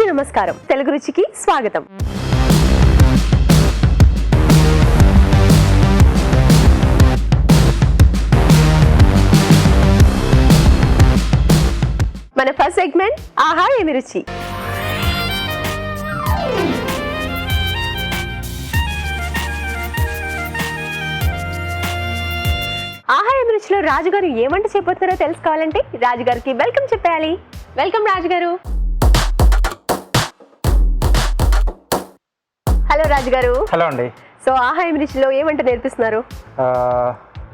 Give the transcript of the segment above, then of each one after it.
అందరికీ నమస్కారం. తెలుగు రుచికి స్వాగతం. మన ఫస్ట్ సెగ్మెంట్ ఆహా ఏమి రుచి. ఆహా ఏమి రుచిలో రాజుగారు ఏ వంట చేయబోతున్నారో తెలుసుకోవాలంటే రాజుగారికి వెల్కమ్ చెప్పేయాలి. వెల్కమ్ రాజుగారు. హలో రాజుగారు. హలో అండి. సో ఆహా ఏమి రుచిలో ఏ వంట నేర్పిస్తున్నారు?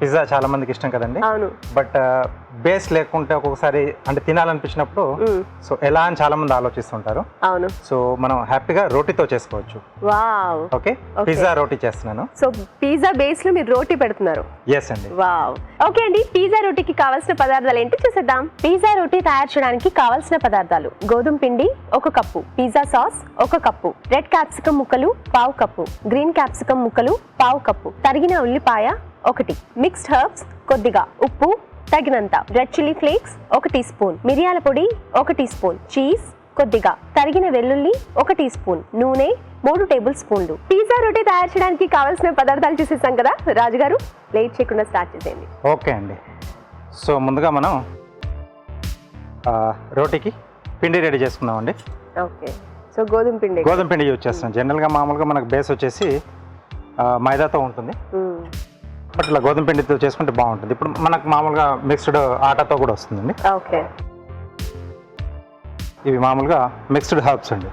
పిజ్జా చాలా మందికి ఇష్టం కదండి. అవును. బట్ బేస్ లేకుంటే ఒక్కొక్కసారి అంటే తినాలనిపించినప్పుడు సో ఎలా అని చాలా మంది ఆలోచిస్తుంటారు. అవును. సో మనం హ్యాపీగా రోటీతో చేసుకోవచ్చు. వావ్. ఓకే, పిజ్జా రోటీ చేస్తున్నాను. సో పిజ్జా బేస్ లో మీరు రోటీ పెడుతున్నారు. ఎస్ అండి. వావ్. ఓకే అండి, పిజ్జా రోటీకి కావాల్సిన పదార్థాలు ఏంటో చూసేద్దాం. పిజ్జా రోటీ తయారు చేయడానికి కావాల్సిన పదార్థాలు: గోధుమ పిండి 1 cup, pizza sauce 1 cup, red capsicum ముక్కలు 1/2 కప్పు, గ్రీన్ క్యాప్సికం ముక్కలు 1/2 కప్పు, తరిగిన ఉల్లిపాయ 1, మిక్స్డ్ హర్బ్స్ కొద్దిగా, ఉప్పు తగినంత, red chilli flakes 1 teaspoon, మిరియాల పొడి 1 టీ స్పూన్, చీజ్ కొద్దిగా, తరిగిన వెల్లుల్లి 1 టీ స్పూన్, నూనె 3 టేబుల్ స్పూన్లు. పిజ్జా రోటీ తయారు చేయడానికి కావాల్సిన పదార్థాలు చూసేసాం కదా రాజుగారు, లేట్ చేయకుండా స్టార్ట్ చేసేయండి. ఓకే అండి. సో ముందుగా మనం రోటీకి పిండి రెడీ చేసుకుందామండి. ఓకే. సో గోధుమ పిండి యూజ్ చేస్తాం. జనరల్గా మామూలుగా మనకు బేస్ వచ్చేసి మైదాతో ఉంటుంది, బట్ ఇలా గోధుమ పిండితో చేసుకుంటే బాగుంటుంది. ఇప్పుడు మనకు మామూలుగా మిక్స్డ్ ఆటాతో కూడా వస్తుందండి. ఓకే. ఇవి మామూలుగా మిక్స్డ్ హర్బ్స్ అండి.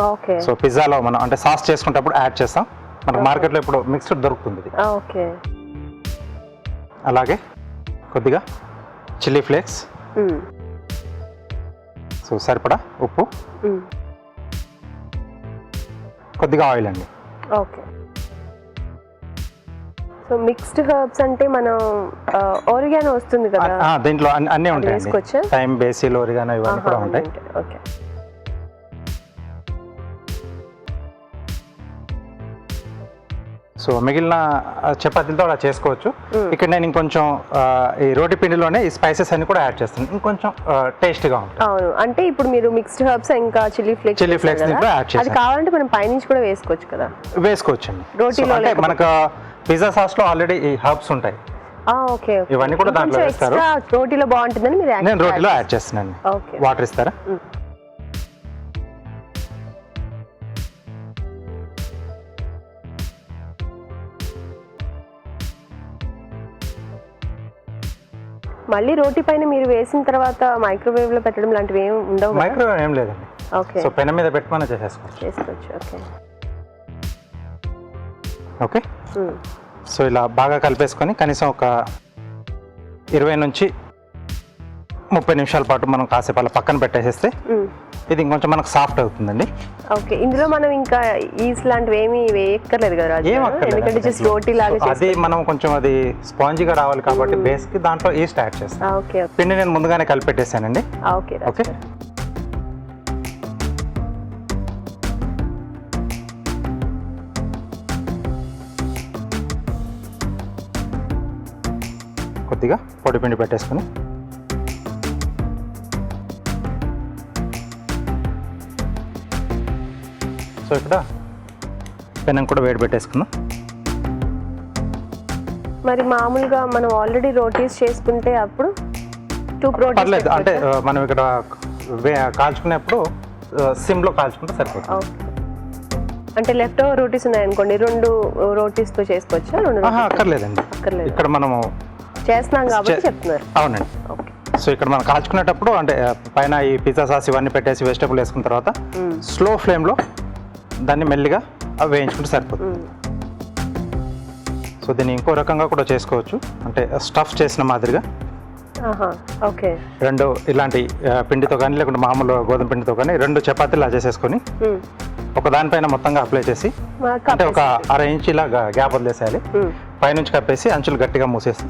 ఓకే. సో పిజ్జాలో మనం అంటే సాస్ చేసుకునేటప్పుడు యాడ్ చేస్తాం. మనకు మార్కెట్లో ఇప్పుడు మిక్స్డ్ దొరుకుతుంది ఇది. ఓకే. అలాగే కొద్దిగా చిల్లీ ఫ్లేక్స్, సో సరిపడా ఉప్పు, కొద్దిగా ఆయిల్ అండి. ఓకే. సో మిక్స్డ్ హర్బ్స్ అంటే మనం ఓరిగానో వస్తుంది కదా, దీంట్లో అన్నీ ఉంటాయి. థైమ్, బేసిల్, ఓరిగానో ఇవన్నీ కూడా ఉంటాయి. ఓకే. సో మిగిలిన చపాతీలతో అలా చేసుకోవచ్చు. ఇక్కడ నేను ఇంకొంచెం ఈ రోటి పిండిలోనే ఈ స్పైసెస్ అన్ని కూడా యాడ్ చేస్తాను, ఇంకొంచెం టేస్ట్గా ఉంటుంది. అవును. అంటే ఇప్పుడు మీరు మిక్స్డ్ హర్బ్స్ ఇంకా చిల్లీ ఫ్లేక్స్ యాడ్ చేస్తాను. అది కావాలంటే మనం పైనుంచి కూడా వేసుకోవచ్చు కదా. వేసుకోవచ్చు అండి. రోటీలో మనకు పిజ్జా సాస్ లో ఆల్రెడీ ఈ హర్బ్స్ ఉంటాయి. ఓకే. ఇవన్నీ కూడా దాంట్లో వేస్తారు. రోటీలో బాగుంటుందని మీరు నేను రోటీలో యాడ్ చేస్తున్నాను. ఓకే. వాటర్ ఇస్తారా? మళ్ళీ రోటీ పైన మీరు వేసిన తర్వాత మైక్రోవేవ్ లో పెట్టడం లాంటివి ఏం ఉండవు? మైక్రోవేవ్ ఏం లేదండి. ఓకే. సో పెనం మీద పెట్టుకొని చేసుకోవచ్చు. ఓకే. ఓకే. సో ఇలా బాగా కలిపేసుకొని కనీసం ఒక 20 నుంచి 30 నిమిషాల పాటు మనం కాసేపు అలా పక్కన పెట్టేసేస్తే ఇది ఇంకొంచెం మనకు సాఫ్ట్ అవుతుందండి. ఓకే. ఇందులో మనం ఇంకా ఈస్ట్ లాంటివి ఏమీ వేయక్కర్లేదు కదా రాజు, ఎందుకంటే జస్ట్ రోటీ లాగా అది మనం కొంచెం అది స్పాంజీగా రావాలి కాబట్టి బేస్ కి దాంట్లో ఈస్ట్ యాడ్ చేస్తాం. ఓకే. పిండి నేను ముందుగానే కలిపి పెట్టేసానండి. ఓకే. ఓకే. కొద్దిగా పొడి పిండి పెట్టేసుకొని సో ఇక్కడ పెనం కూడా వేడి పెట్టేసుకుందాం. మరి మామూలుగా మనం ఆల్రెడీ రోటీస్ చేసుకుంటే అప్పుడు పర్లేదు, అంటే మనం ఇక్కడ కాల్చుకునేప్పుడు సిమ్లో కాల్చుకుంటే సరిపోతుంది. అంటే లెఫ్ట్ ఓవర్ రోటీస్ ఉన్నాయనుకోండి, 2 రోటీస్ తో చేసుకోవచ్చా? అక్కర్లేదండి, ఇక్కడ మనము చేస్తున్నాం కాబట్టి చెప్తున్నారు. అవునండి. సో ఇక్కడ మనం కాల్చుకునేటప్పుడు అంటే పైన ఈ పిజ్జా సాస్ ఇవన్నీ పెట్టేసి వెజిటబుల్ వేసుకున్న తర్వాత స్లో ఫ్లేమ్లో దాన్ని మెల్లిగా వేయించుకుంటే సరిపోతుంది. సో దీన్ని ఇంకో రకంగా కూడా చేసుకోవచ్చు, అంటే స్టఫ్ చేసిన మాదిరిగా. ఓకే. 2 ఇలాంటి పిండితో కానీ లేకుంటే మామూలు గోధుమ పిండితో కానీ 2 చపాతీలు చేసేసుకొని ఒక దానిపైన మొత్తంగా అప్లై చేసి అంటే ఒక 1/2 ఇంచ్ ఇలా గ్యాప్ వదిలేసేయాలి. పైనుంచి కప్పేసి అంచులు గట్టిగా మూసేసి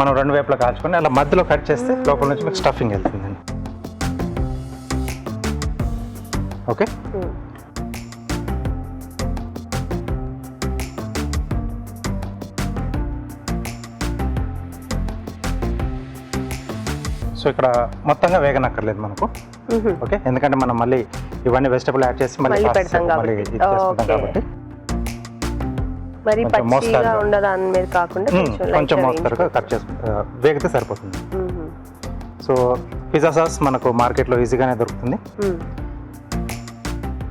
మనం 2 వైపులా కాల్చుకొని అలా మధ్యలో కట్ చేస్తే లోపల నుంచి మీకు స్టఫింగ్ వెళ్తుందండి. ఓకే. సో ఇక్కడ మొత్తంగా వేగనక్కర్లేదు మనకు. ఓకే, ఎందుకంటే మనం మళ్ళీ ఇవన్నీ వెజిటబుల్ యాడ్ చేసి మళ్ళీ పెడతాం మళ్ళీ ఇది చేసుకుంటాం కాబట్టి మరి కొంచెం పచ్చిగా మోస్తారుగా. ఉండదాని మీద కాకుండా కొంచెం మోస్తరుగా కట్ చేసుకుంటా వేగితే సరిపోతుంది. సో పిజ్జా సాస్ మనకు మార్కెట్లో ఈజీగానే దొరుకుతుంది.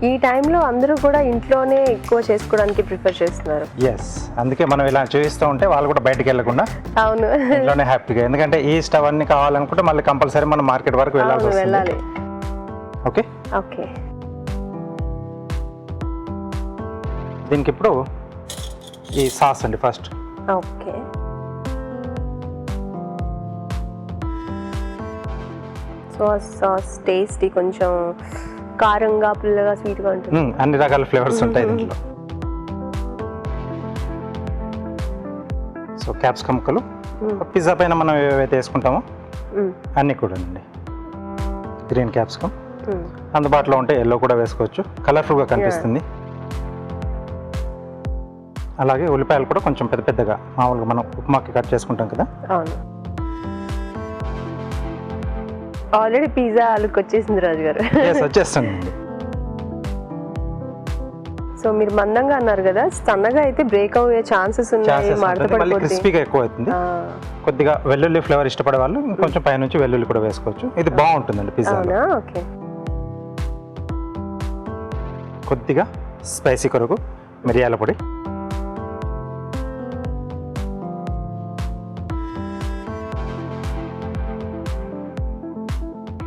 ఈ టైంలో అందరూ కూడా ఇంట్లోనే ఎక్కువ చేసుకోవడానికి ప్రిఫర్ చేస్తున్నారు. ఎస్, అందుకే మనం ఇలా చూపిస్తూ ఉంటే వాళ్ళు కూడా బయటికి వెళ్ళకుండా అవును, ఇంట్లోనే హ్యాపీగా, ఎందుకంటే ఈ స్టవ్ అన్ని కావాలనుకుంటే మళ్ళీ కంపల్సరీ మనం మార్కెట్ వరకు వెళ్ళాల్సి వస్తుంది. వెళ్ళాలి. ఓకే ఓకే, దీనికి ఇప్పుడు ఈ సాస్ అండి ఫస్ట్. ఓకే. సాస్ టేస్టీ, కొంచెం కారంగా పుల్లగా స్వీట్గా ఉంటుంది. అన్ని రకాల ఫ్లేవర్స్ ఉంటాయి దీంట్లో. సో క్యాప్సికమ్ ముక్కలు, పిజ్జా పైన మనం ఏవైతే వేసుకుంటామో అన్నీ కూడా అండి. గ్రీన్ క్యాప్సికమ్ అందుబాటులో ఉంటే ఎల్లో కూడా వేసుకోవచ్చు, కలర్ఫుల్గా కనిపిస్తుంది. అలాగే ఉల్లిపాయలు కూడా కొంచెం పెద్ద పెద్దగా మామూలుగా మనం ఉప్మాకి కట్ చేసుకుంటాం కదా. అవును, ఆల్రెడీ పిజ్జా లుక్ వచ్చేసింది రాజు గారు. వచ్చేస్తుందండి. సో మీరు మందంగా అన్నారు కదా, సన్నగా అయితే బ్రేక్ అయ్యే ఛాన్సెస్ ఉన్నాయి, మడత పడిపోతుంది. క్రిస్పీగా ఎక్కువ అవుతుంది. కొద్దిగా వెల్లుల్లి ఫ్లేవర్ ఇష్టపడే వాళ్ళు ఇంకొంచెం పైనుంచి వెల్లుల్లి కూడా వేసుకోవచ్చు. ఇది బాగుంటుందండి పిజ్జా. ఓకే. కొద్దిగా స్పైసీ కొరకు మిరియాల పొడి,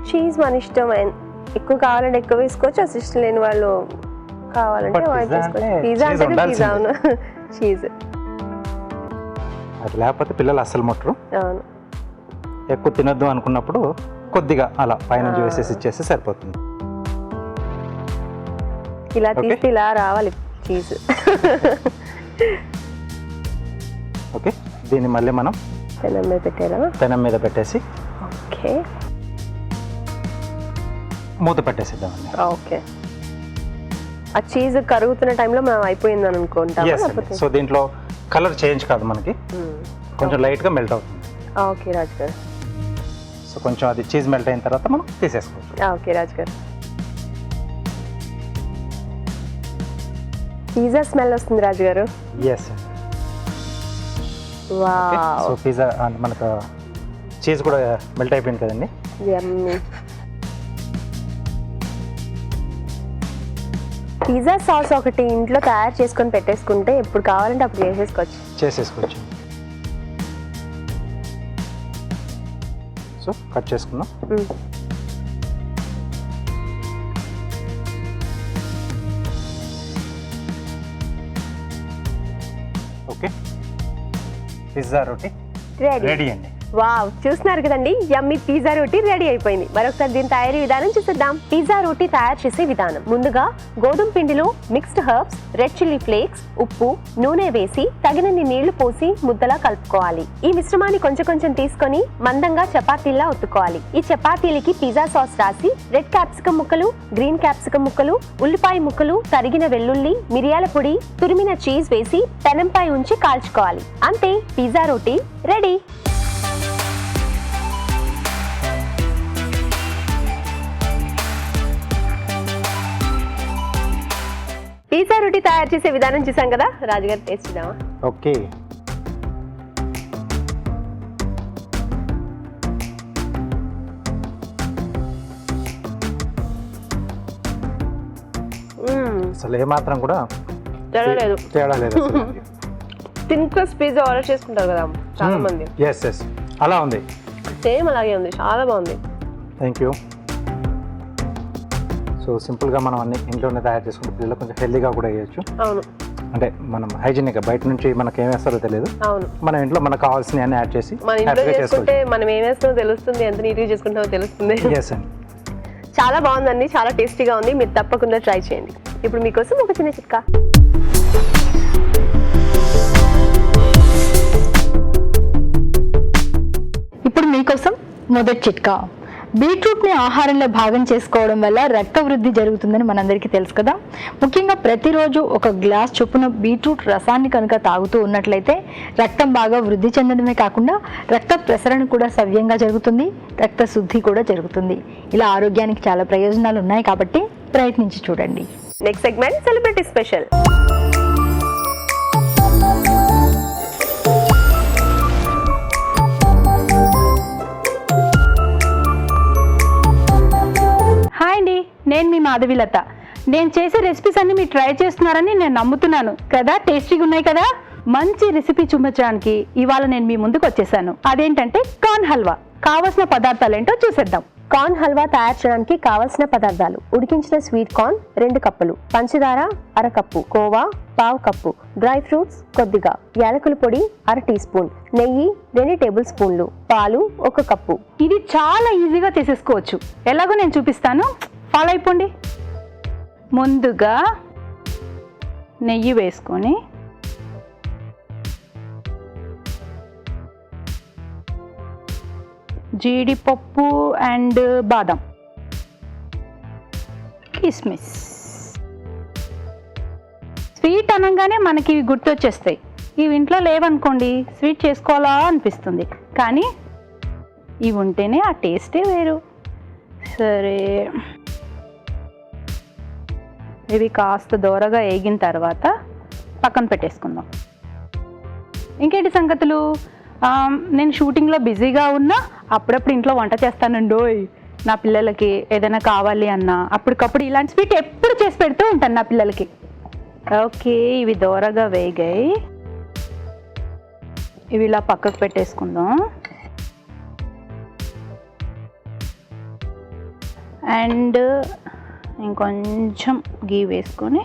చీజ్ మన ఇష్టం, ఎక్కువ కావాలంటే ఎక్కువ వేసుకోవచ్చు, అసలు ఇష్టం లేని వాళ్ళు కావాలంటే అవాయిడ్ చేసుకోవచ్చు. పిజ్జా అంటే పిజ్జా, అవును, చీజ్ అది లేకపోతే పిల్లలు అస్సలు ముట్టరు. అవును, ఎక్కువ తినొద్దు అనుకున్నప్పుడు కొద్దిగా అలా పైనుంచి వేసేసి ఇచ్చేస్తే సరిపోతుంది. ఇలా తీసి ఇలా రావాలి చీజ్. ఓకే, దీన్ని మళ్ళీ మనం పెనం మీద పెట్టారా? పెనం మీద పెట్టేసి ఓకే, మూత పెట్టేసిద్దామండి. ఓకే. ఆ చీజ్ కరుగుతున్న టైంలో మనం అయిపోయిందని అనుకుంటాం. సో దీంట్లో కలర్ చేంజ్ కాదు, మనకి కొంచెం లైట్గా మెల్ట్ అవుతుంది. ఓకే రాజు గారు. సో కొంచెం అది చీజ్ మెల్ట్ అయిన తర్వాత మనం తీసేసుకోవచ్చు. ఓకే రాజు గారు. పిజ్జా స్మెల్ వస్తుంది రాజు గారు. ఎస్. వావ్. సో పిజ్జా మనకు చీజ్ కూడా మెల్ట్ అయిపోయింది కదండి. యమ్మీ. పిజ్జా సాస్ ఒకటి ఇంట్లో తయారు చేసుకొని పెట్టేసుకుంటే ఎప్పుడు కావాలంటే అప్పుడు చేసేసుకోవచ్చు. సో కట్ చేసుకుందాం. ఓకే, పిజ్జా రోటీ రెడీ అండి. వావ్, చూస్తున్నారు కదండి, యమ్మీ పిజ్జా రోటీ రెడీ అయిపోయింది. మరొకసారి దీని తయారీ విధానం చూసేద్దాం. పిజ్జా రోటీ తయారు చేసే విధానం: ముందుగా గోధుమ పిండిలో mixed herbs, red chilli flakes, ఉప్పు, నూనె వేసి తగినన్ని నీళ్లు పోసి ముద్దలా కలుపుకోవాలి. ఈ మిశ్రమాన్ని కొంచెం కొంచెం తీసుకొని మందంగా చపాతీల్లా ఒత్తుకోవాలి. ఈ చపాతీలకి పిజ్జా సాస్ రాసి రెడ్ క్యాప్సికం ముక్కలు, గ్రీన్ క్యాప్సికం ముక్కలు, ఉల్లిపాయ ముక్కలు, తరిగిన వెల్లుల్లి, మిరియాల పొడి, తురిమిన చీజ్ వేసి పెనంపై ఉంచి కాల్చుకోవాలి. అంతే, పిజ్జా రోటీ రెడీ. పిజ్జా రోటీ తయారు చేసే విధానం చూసాం కదా, రాజుగారు టేస్ట్ చేద్దామా? ఓకే, అసలు ఏమాత్రం కూడా తేడా లేదు. థిన్ క్రస్ట్ పిజ్జా ఆర్డర్ చేసుకుంటారు కదా చాలా మంది. ఎస్, అలా ఉంది, సేమ్ అలాగే ఉంది, చాలా బాగుంది. Thank you. సో సింపుల్గా మనం అన్ని ఇంట్లోనే తయారు చేసుకుంటే పిల్లలు కొంచెం హెల్దీగా కూడా వేయచ్చు. అవును, అంటే మనం హైజీనిక్, బయట నుంచి మనకి ఏం వేస్తారో తెలియదు. అవును, మన ఇంట్లో మనకు కావాల్సినవి అన్ని యాడ్ చేసి మన ఇంట్లో చేసుకుంటే మనం ఏం వేస్తామో తెలుస్తుంది, ఎంత నీట్గా చేసుకుంటామో తెలుస్తుంది. ఎస్ అండి. చాలా బాగుందండి, చాలా టేస్టీగా ఉంది. మీరు తప్పకుండా ట్రై చేయండి. ఇప్పుడు మీకోసం ఒక చిన్న చిట్కా. ఇప్పుడు మీకోసం మొదటి చిట్కా. బీట్రూట్ని ఆహారంలో భాగం చేసుకోవడం వల్ల రక్త వృద్ధి జరుగుతుందని మనందరికీ తెలుసు కదా. ముఖ్యంగా ప్రతిరోజు ఒక గ్లాస్ చొప్పున బీట్రూట్ రసాన్ని కనుక తాగుతూ ఉన్నట్లయితే రక్తం బాగా వృద్ధి చెందడమే కాకుండా రక్త ప్రసరణ కూడా సవ్యంగా జరుగుతుంది, రక్త శుద్ధి కూడా జరుగుతుంది. ఇలా ఆరోగ్యానికి చాలా ప్రయోజనాలు ఉన్నాయి కాబట్టి ప్రయత్నించి చూడండి. Next segment celebrity special. Hi అండి, నేను మీ మాధవిలత. నేను చేసే రెసిపీస్ అన్ని మీరు ట్రై చేస్తున్నారని నేను నమ్ముతున్నాను కదా. టేస్టీగా ఉన్నాయి కదా. మంచి రెసిపీ చూపించడానికి ఇవాళ నేను మీ ముందుకు వచ్చేసాను. అదేంటంటే కార్న్ హల్వా. కావాల్సిన పదార్థాలు ఏంటో చూసేద్దాం. కార్న్ హల్వా తయారు చేయడానికి కావలసిన పదార్థాలు: ఉడికించిన స్వీట్ కార్న్ 2 కప్పులు, పంచదార 1/2 cup, khoa 1/2 cup, dry fruits కొద్దిగా, యాలకుల పొడి 1/2 టీ స్పూన్, నెయ్యి 2 టేబుల్ స్పూన్లు, పాలు 1 కప్పు. ఇది చాలా ఈజీగా చేసేసుకోవచ్చు. ఎలాగో నేను చూపిస్తాను, ఫాలో అయిపోండి. ముందుగా నెయ్యి వేసుకొని జీడిపప్పు అండ్ బాదం, కిస్మిస్. స్వీట్ అనగానే మనకి ఇవి గుర్తొచ్చేస్తాయి. ఇవి ఇంట్లో లేవనుకోండి స్వీట్ చేసుకోవాలా అనిపిస్తుంది, కానీ ఇవి ఉంటేనే ఆ టేస్టే వేరు. సరే, ఇవి కాస్త దూరగా వేగిన తర్వాత పక్కన పెట్టేసుకుందాం. ఇంకేంటి సంగతులు? నేను షూటింగ్లో బిజీగా ఉన్నా అప్పుడప్పుడు ఇంట్లో వంట చేస్తానండోయ్. నా పిల్లలకి ఏదైనా కావాలి అన్నా అప్పటికప్పుడు ఇలాంటి స్వీట్ ఎప్పుడు చేసి పెడుతూ ఉంటాను నా పిల్లలకి. ఓకే, ఇవి దూరగా వేగాయి. ఇవి ఇలా పక్కకు పెట్టేసుకుందాం. అండ్ ఇంకొంచెం గీ వేసుకొని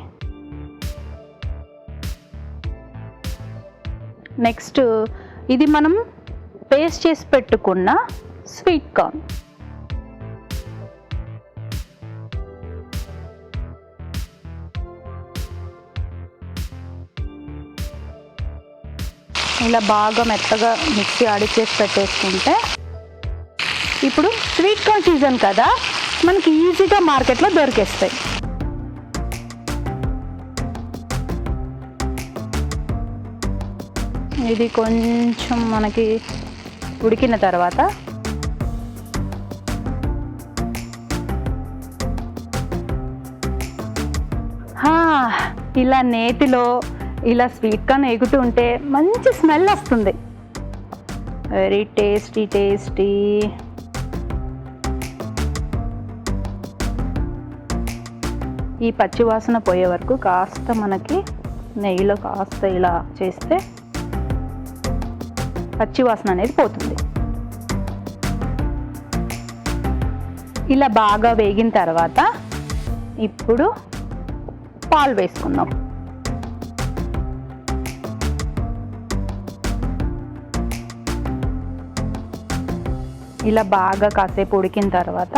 నెక్స్ట్ ఇది మనం పేస్ట్ చేసి పెట్టుకున్న స్వీట్ కార్న్. ఇలా బాగా మెత్తగా మిక్సీ ఆడిచేసి పెట్టేసుకుంటే, ఇప్పుడు స్వీట్ కార్న్ సీజన్ కదా, మనకి ఈజీగా మార్కెట్లో దొరికేస్తాయి. ఇది కొంచెం మనకి ఉడికిన తర్వాత ఇలా నేతిలో ఇలా స్వీట్ కార్న్ ఎగుతూ ఉంటే మంచి స్మెల్ వస్తుంది. Very tasty tasty. ఈ పచ్చి వాసన పోయే వరకు కాస్త మనకి నెయ్యిలో కాస్త ఇలా చేస్తే పచ్చి వాసన అనేది పోతుంది. ఇలా బాగా వేగిన తర్వాత ఇప్పుడు పాలు వేసుకుందాం. ఇలా బాగా కాసేపు ఉడికిన తర్వాత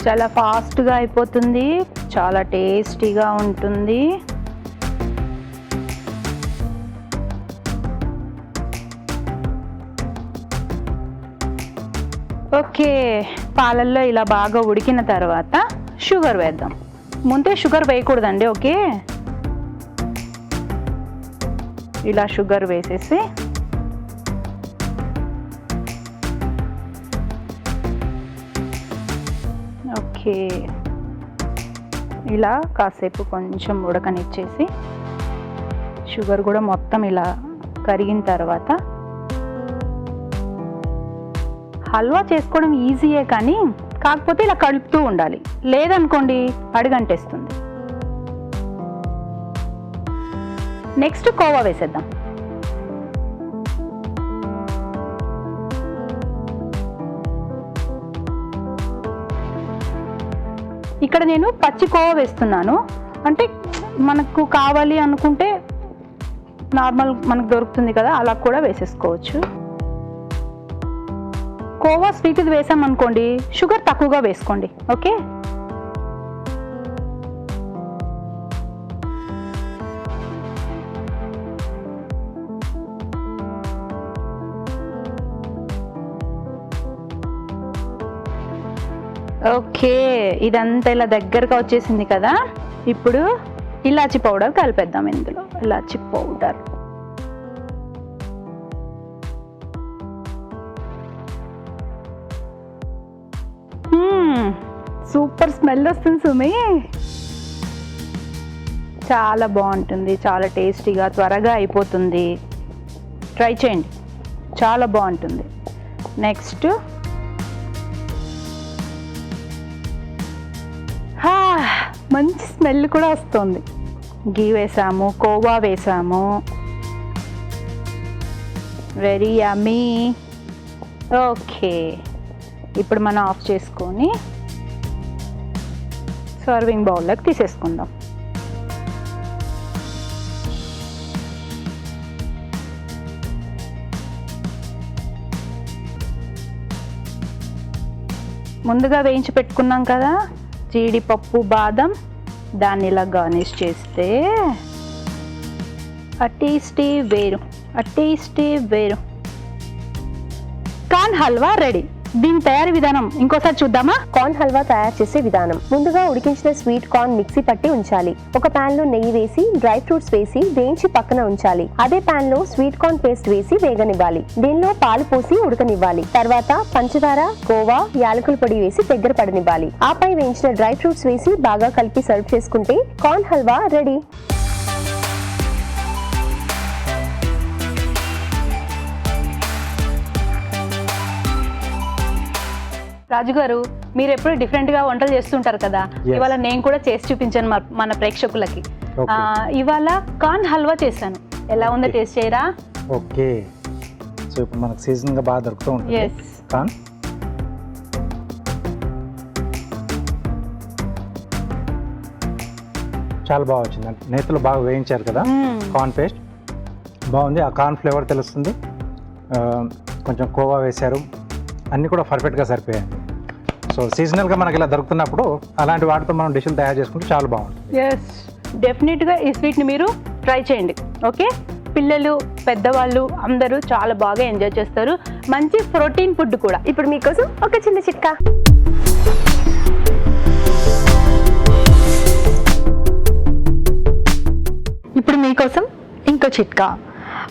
చాలా ఫాస్ట్గా అయిపోతుంది, చాలా టేస్టీగా ఉంటుంది. ఓకే, పాలల్లో ఇలా బాగా ఉడికిన తర్వాత షుగర్ వేద్దాం. ముందే షుగర్ వేయకూడదండి. ఓకే, ఇలా షుగర్ వేసేసి ఓకే ఇలా కాసేపు కొంచెం ఉడకనిచ్చేసి షుగర్ కూడా మొత్తం ఇలా కరిగిన తర్వాత, హల్వా చేసుకోవడం ఈజీయే కానీ కాకపోతే ఇలా కలుపుతూ ఉండాలి, లేదనుకోండి అడుగంటేస్తుంది. నెక్స్ట్ కోవా వేసేద్దాం. ఇక్కడ నేను పచ్చి కోవా వేస్తున్నాను. అంటే మనకు కావాలి అనుకుంటే నార్మల్ మనకు దొరుకుతుంది కదా, అలా కూడా వేసేసుకోవచ్చు. కోవా స్వీట్ ఇది వేసామనుకోండి, షుగర్ తక్కువగా వేసుకోండి. ఓకే, ఓకే ఇదంతా ఇలా దగ్గరగా వచ్చేసింది కదా. ఇప్పుడు ఇలాచి పౌడర్ కలిపేద్దాం. ఇందులో ఇలాచి పౌడర్, సూపర్ స్మెల్ వస్తుంది సుమి. చాలా బాగుంటుంది, చాలా టేస్టీగా, త్వరగా అయిపోతుంది. ట్రై చేయండి, చాలా బాగుంటుంది. నెక్స్ట్ మంచి స్మెల్ కూడా వస్తుంది. గీ వేసాము, కోవా వేసాము, వెరీ యమ్మీ. ఓకే, ఇప్పుడు మనం ఆఫ్ చేసుకొని సర్వింగ్ బౌల్లోకి తీసేసుకుందాం. ముందుగా వేయించి పెట్టుకున్నాం కదా జీడిపప్పు, బాదం, దాన్ని ఇలా గార్నిష్ చేస్తే ఆ టేస్టీ వేరు, ఆ టేస్టీ వేరు. Corn halwa ready. దీని తయారీ విధానం ఇంకోసారి చూద్దామా? కార్న్ హల్వా తయారు చేసే విధానం. ముందుగా ఉడికించిన స్వీట్ కార్న్ మిక్సీ పట్టి ఉంచాలి. ఒక పాన్ లో నెయ్యి వేసి డ్రై ఫ్రూట్స్ వేసి వేయించి పక్కన ఉంచాలి. అదే పాన్ లో స్వీట్ కార్న్ పేస్ట్ వేసి వేగనివ్వాలి. దీనిలో పాలు పోసి ఉడకనివ్వాలి. తర్వాత పంచదార, కోవా, యాలకుల పొడి వేసి దగ్గర పడనివ్వాలి. ఆపై వేయించిన డ్రై ఫ్రూట్స్ వేసి బాగా కలిపి సర్వ్ చేసుకుంటే కార్న్ హల్వా రెడీ. రాజుగారు, మీరు ఎప్పుడు డిఫరెంట్ గా వంటలు చేస్తుంటారు కదా, Yes. ఇవాళ నేను కూడా చేసి చూపించాను మన ప్రేక్షకులకి. Okay. ఇవాళ కార్న్ హల్వా చేశాను. ఎలా ఉందో Okay. టేస్ట్ చేయరా? ఓకే, సో ఇప్పుడు మనకు సీజన్గా బాగా దొరుకుతూ ఉంటుంది Yes. కార్న్. చాలా బాగా వచ్చింది, అంటే నేతిలో బాగా వేయించారు కదా కార్న్ పేస్ట్, బాగుంది. ఆ కార్న్ ఫ్లేవర్ తెలుస్తుంది. కొంచెం కోవా వేశారు, అన్నీ కూడా పర్ఫెక్ట్గా సరిపోయాయి. సో సీజనల్గా మనకి ఇలా దొరుకుతున్నప్పుడు అలాంటి వాటితో మనం డిష్లు తయారు చేసుకుంటే చాలా బాగుంటుంది. ఎస్, డెఫినెట్గా ఈ స్వీట్ని మీరు ట్రై చేయండి. ఓకే, పిల్లలు, పెద్దవాళ్ళు అందరూ చాలా బాగా ఎంజాయ్ చేస్తారు. మంచి ప్రోటీన్ ఫుడ్ కూడా. ఇప్పుడు మీకోసం ఒక చిన్న చిట్కా. ఇప్పుడు మీకోసం ఇంకో చిట్కా.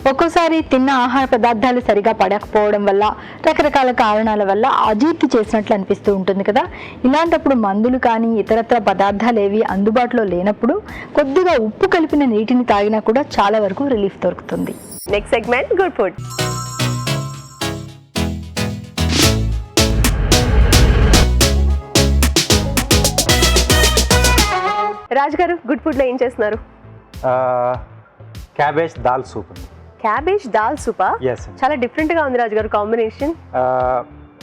ఒక్కోసారి తిన్న ఆహార పదార్థాలు సరిగా పడకపోవడం వల్ల, రకరకాల కారణాల వల్ల అజీర్తి చేసినట్లు అనిపిస్తూ ఉంటుంది కదా. ఇలాంటప్పుడు మందులు కానీ ఇతరత్ర పదార్థాలు ఏవి అందుబాటులో లేనప్పుడు కొద్దిగా ఉప్పు కలిపిన నీటిని తాగినా కూడా చాలా వరకు రిలీఫ్ దొరుకుతుంది. Next segment good food. Raju garu, good food లో ఏం చేస్తున్నారు? Cabbage dal soup. Cabbage dal సూపా? Yes. చాలా డిఫరెంట్ గా ఉంది రాజు గారు కాంబినేషన్.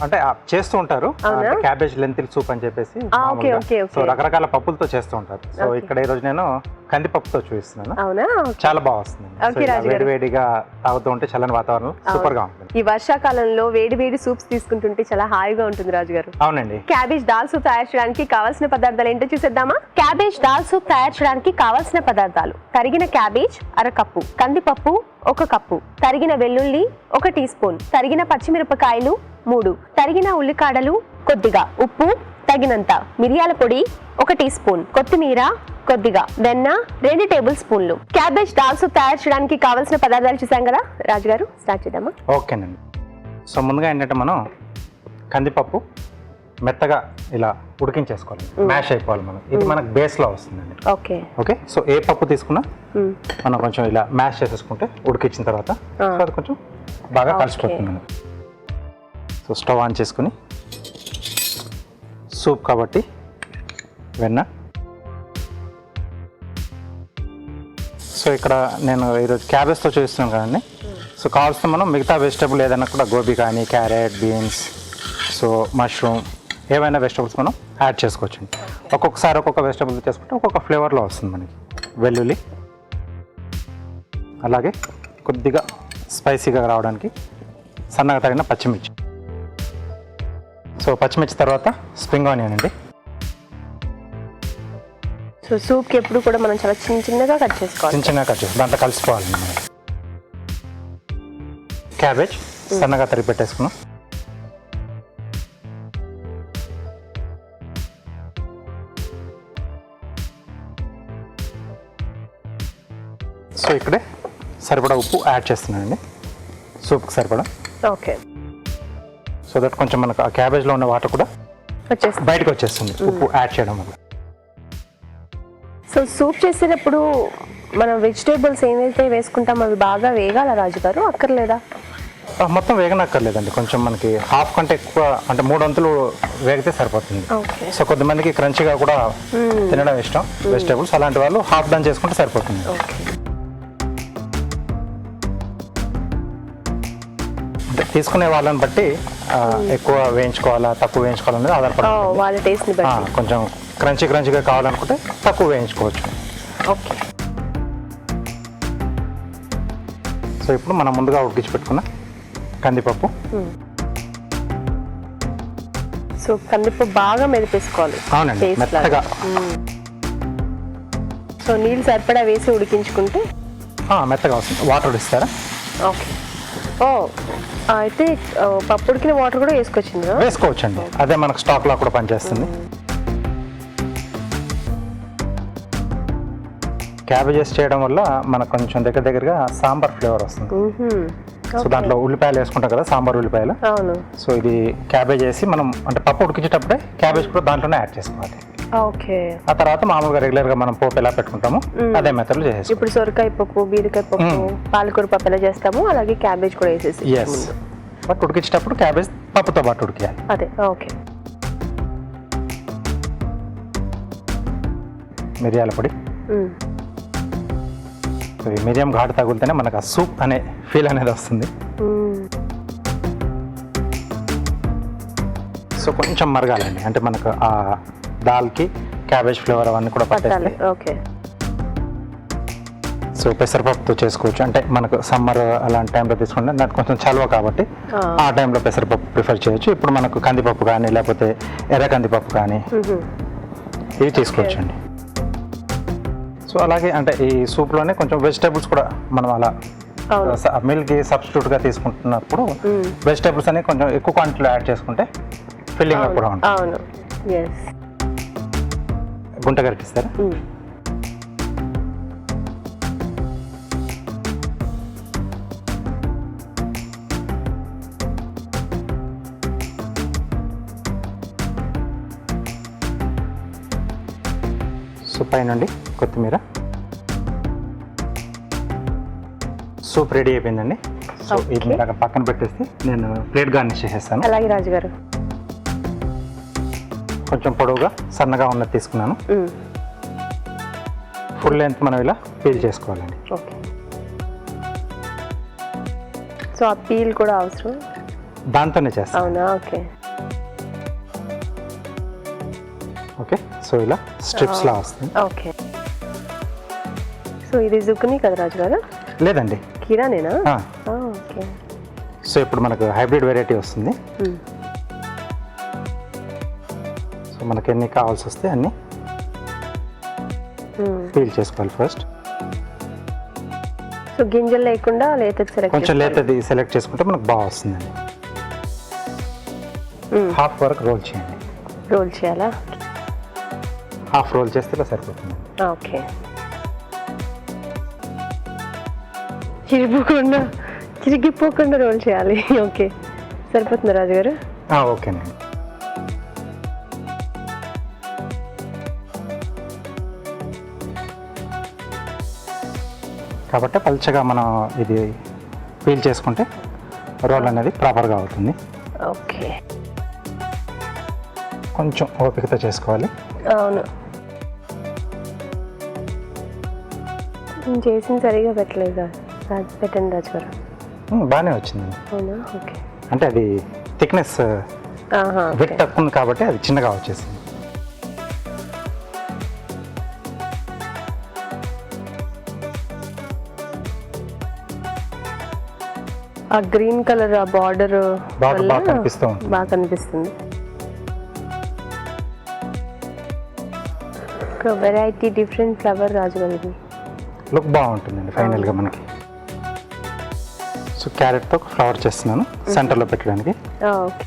అంటే చేస్తూ ఉంటారు క్యాబేజ్ లెంతిల్ సూప్ అని చెప్పేసి. ఓకే ఓకే సో రకరకాల పప్పులతో చేస్తూ ఉంటారు. సో ఇక్కడ ఈ రోజు నేను కందిపప్పుతో చూపిస్తున్నాను. అవునా? చాలా బాగా వస్తుంది. వేడి వేడిగా తాగుతూ ఉంటే చల్లని వాతావరణం సూపర్ గా ఉంటుంది. ఈ వర్షాకాలంలో వేడి వేడి సూప్స్ తీసుకుంటుంటే చాలా హాయిగా ఉంటుంది రాజు గారు. అవునండి. క్యాబేజ్ దాల్ సూప్ తయారు చేయడానికి కావాల్సిన పదార్థాలు ఏంటో చూసేద్దామా? క్యాబేజ్ దాల్ సూప్ తయారు చేయడానికి కావాల్సిన పదార్థాలు: తరిగిన క్యాబేజ్ 1/2 కప్పు, కందిపప్పు 1 కప్పు, తరిగిన వెల్లుల్లి 1 టీ స్పూన్, తరిగిన పచ్చిమిరపకాయలు 3, తరిగిన ఉల్లికాడలు కొద్దిగా, ఉప్పు తగినంత, మిరియాల పొడి 1 టీ స్పూన్, కొత్తిమీర కొద్దిగా, వెన్న 2 టేబుల్ స్పూన్లు. క్యాబేజ్ దాల్ సూప్ తయారు చేయడానికి కావాల్సిన పదార్థాలు చూసాం కదా రాజు గారు, స్టార్ట్ చేద్దామా? ఓకేనండి. సో ముందుగా ఏంటంటే మనం కందిపప్పు మెత్తగా ఇలా ఉడికించేసుకోవాలి, మ్యాష్ అయిపోవాలి. మనం ఇది మనకు బేస్లో వస్తుందండి. ఓకే ఓకే, సో ఏ పప్పు తీసుకున్నా మనం కొంచెం ఇలా మ్యాష్ చేసేసుకుంటే ఉడికించిన తర్వాత సో అది కొంచెం బాగా కలిసిపోతుంది మనకి. సో స్టవ్ ఆన్ చేసుకుని సూప్ కాబట్టి వెన్న. సో ఇక్కడ నేను ఈరోజు క్యాబేజ్తో చూస్తున్నాను కదండి. సో కావాల్సిన మనం మిగతా వెజిటబుల్ ఏదైనా కూడా గోబీ కానీ, క్యారెట్, బీన్స్, సో మష్రూమ్, ఏవైనా వెజిటబుల్స్ మనం యాడ్ చేసుకోవచ్చు. ఒక్కొక్కసారి ఒక్కొక్క వెజిటబుల్ చేసుకుంటే ఒక్కొక్క ఫ్లేవర్లో వస్తుంది మనకి. వెల్లుల్లి, అలాగే కొద్దిగా స్పైసీగా రావడానికి సన్నగా తగిన పచ్చిమిర్చి. సో పచ్చిమిర్చి తర్వాత స్ప్రింగ్ ఆనియన్ అండి. సో సూప్కి ఎప్పుడు కూడా మనం చాలా చిన్నగా కట్ చేసుకోవాలి. చిన్నగా కట్ చేసి దాంట్లో కలిసిపోవాలి. మనం క్యాబేజ్ సన్నగా తరిగి పెట్టేసుకున్నాం. సో ఇక్కడే సరిపడా ఉప్పు యాడ్ చేస్తున్నానండి, సూప్కి సరిపడా. ఓకే. సో దట్ కొంచెం మనకు ఆ క్యాబేజ్లో ఉన్న వాటర్ కూడా వచ్చేస్తుంది. బయటకు వచ్చేస్తుంది ఉప్పు యాడ్ చేయడం వల్ల. సో సూప్ చేసేటప్పుడు మనం వెజిటేబుల్స్ ఏవైతే వేసుకుంటాం అవి బాగా వేగాల రాజుగారు, అక్కర్లేదా? మొత్తం వేగనక్కర్లేదండి, కొంచెం మనకి హాఫ్ కంటే ఎక్కువ అంటే 3 వంతులు వేగితే సరిపోతుంది. ఓకే. సో కొద్దిమందికి క్రంచిగా కూడా తినడం ఇష్టం వెజిటేబుల్స్, అలాంటి వాళ్ళు హాఫ్ డన్ చేసుకుంటే సరిపోతుంది. ఓకే. తీసుకునే వాళ్ళని బట్టి ఎక్కువ వేయించుకోవాలా తక్కువ వేయించుకోవాలనేది ఆధారపడి వాళ్ళ టేస్ట్ని బట్టి. కొంచెం క్రంచిగా కావాలనుకుంటే తక్కువ వేయించుకోవచ్చు. ఓకే. సో ఇప్పుడు మనం ముందుగా ఉడికించి పెట్టుకున్న కందిపప్పు. సో కందిపప్పు బాగా మెదిపేసుకోవాలి. అవునండి, Paste మెత్తగా. సో నీళ్ళు సరిపడా వేసి ఉడికించుకుంటే మెత్తగా వస్తుంది. వాటర్ ఉడిస్తారా? ఓకే. ఓ అయితే పప్పు ఉడికిన వాటర్ కూడా వేసుకోవచ్చింది. వేసుకోవచ్చండి, అదే మనకు స్టాక్ లా కూడా పనిచేస్తుంది. క్యాబేజెస్ చేయడం వల్ల మనకు కొంచెం దగ్గరగా సాంబార్ ఫ్లేవర్ వస్తుంది. సో దాంట్లో ఉల్లిపాయలు వేసుకుంటాం కదా, సాంబార్ ఉల్లిపాయలు. అవును. సో ఇది క్యాబేజ్ వేసి మనం అంటే పప్పు ఉడికించేటప్పుడే క్యాబేజ్ కూడా దాంట్లోనే యాడ్ చేసుకోవాలి. ఓకే. ఆ తర్వాత మామూలుగా రెగ్యులర్ గా మనం పోపు ఎలా పెట్టుకుంటాము అదే మెథడ్లో చేసేసి. ఇప్పుడు సొరకాయ పప్పు, బీరకాయ పప్పు, పాలకూర పప్పు ఎలా చేస్తాము అలాగే క్యాబేజ్ కూడా వేసేసి ముందు. బట్ ఉడికించేటప్పుడు క్యాబేజ్ పప్పుతో పాటు ఉడికేయాలి. అదే. ఓకే. మిరియాల పొడి. సో ఈ మిరియం ఘాటు తగులితేనే మనకు ఆ సూప్ అనే ఫీల్ అనేది వస్తుంది. సో కొంచెం మరగాలండి, అంటే మనకు ఆ దాల్కి క్యాబేజ్ ఫ్లేవర్ అవన్నీ కూడా పట్టాలి. ఓకే. సో పెసరపప్పుతో చేసుకోవచ్చు, అంటే మనకు సమ్మర్ అలాంటి టైంలో తీసుకుంటే నాకు కొంచెం చలువ కాబట్టి ఆ టైంలో పెసరపప్పు ప్రిఫర్ చేయొచ్చు. ఇప్పుడు మనకు కందిపప్పు కానీ లేకపోతే ఎర్ర కందిపప్పు కానీ ఇవి తీసుకోవచ్చండి. సో అలాగే అంటే ఈ సూప్లోనే కొంచెం వెజిటేబుల్స్ కూడా మనం అలా మిల్క్కి సబ్స్టిట్యూట్గా తీసుకుంటున్నప్పుడు వెజిటేబుల్స్ అనేవి కొంచెం ఎక్కువ క్వాంటిటీలో యాడ్ చేసుకుంటే ఫిల్లింగ్ కూడా ఉంటుంది. అవును. ఎస్. గుంట గరిటిస్తారా? సో పైనుండి కొత్తిమీర. సూప్ రెడీ అయిపోయిందండి. సో ఇది ఇలాగ పక్కన పెట్టేసి నేను ప్లేట్ గార్నిష్ చేసేస్తాను. అలాగే రాజుగారు. కొంచెం పొడవుగా సన్నగా ఉన్నది తీసుకున్నాను. ఫుల్ లెంత్ మనం ఇలా పీల్ చేసుకోవాలండి. ఓకే. సో ఆ పీల్ కూడా అవసరం? దాంతోనే చేస్తాను. అవునా? ఓకే. ఓకే. సో ఇలా స్ట్రిప్స్ లా వస్తుంది. ఓకే. సో ఇది జుకుని కదా రాజుగారు? లేదండి, కీరానేనా? ఆ. ఓకే. సో ఇప్పుడు మనకు హైబ్రిడ్ వెరైటీ వస్తుంది. సో మనకి ఎన్ని కావాల్సి వస్తే అన్ని పీల్ చేసుకోవాలి ఫస్ట్. సో గింజలు లేకుండా లేతది సెలెక్ట్ కొంచెం లేతది సెలెక్ట్ చేసుకుంటే మనకు బాగా వస్తుందండి. హాఫ్ వరకు రోల్ చేయండి. రోల్ చేయాలా? హాఫ్ రోల్ చేస్తే ఇలా సరిపోతుంది. ఓకే. చిరిగిపోకుండా రోల్ చేయాలి. ఓకే. సరిపోతుంది రాజుగారు? ఓకేనండి. కాబట్టి పల్చగా మనం ఇది పీల్ చేసుకుంటే రోల్ అనేది ప్రాపర్గా అవుతుంది. ఓకే. కొంచెం ఓపికతో చేసుకోవాలి. అవును. నేను చేసింది సరిగా పెట్టలేదు. పెట్టండి రాజుగారు. బాగానే వచ్చిందండి. అవునా? ఓకే. అంటే అది థిక్నెస్ విత్ తక్కువ ఉంది కాబట్టి అది చిన్నగా వచ్చేసింది. ఆ గ్రీన్ కలర్ ఆ బార్డర్ బాగా కనిపిస్తూ ఉంటుంది. బాగా కనిపిస్తుంది. ఒక వెరైటీ డిఫరెంట్ ఫ్లవర్ రాజుగారు. ఇది లుక్ బాగుంటుందండి ఫైనల్గా మనకి. సో క్యారెట్తో ఫ్లవర్ చేస్తున్నాను సెంటర్లో పెట్టడానికి. ఓకే.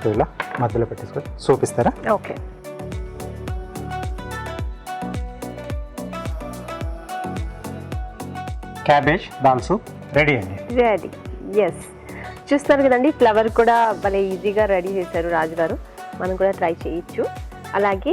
సో ఇలా మధ్యలో పెట్టేసుకొని చూపిస్తారా? Okay. Cabbage dal soup ready అండి. రెడీ. ఎస్, చూస్తున్నారు కదండి, ఫ్లవర్ కూడా భలే ఈజీగా రెడీ చేశారు రాజుగారు. మనం కూడా ట్రై చేయొచ్చు. అలాగే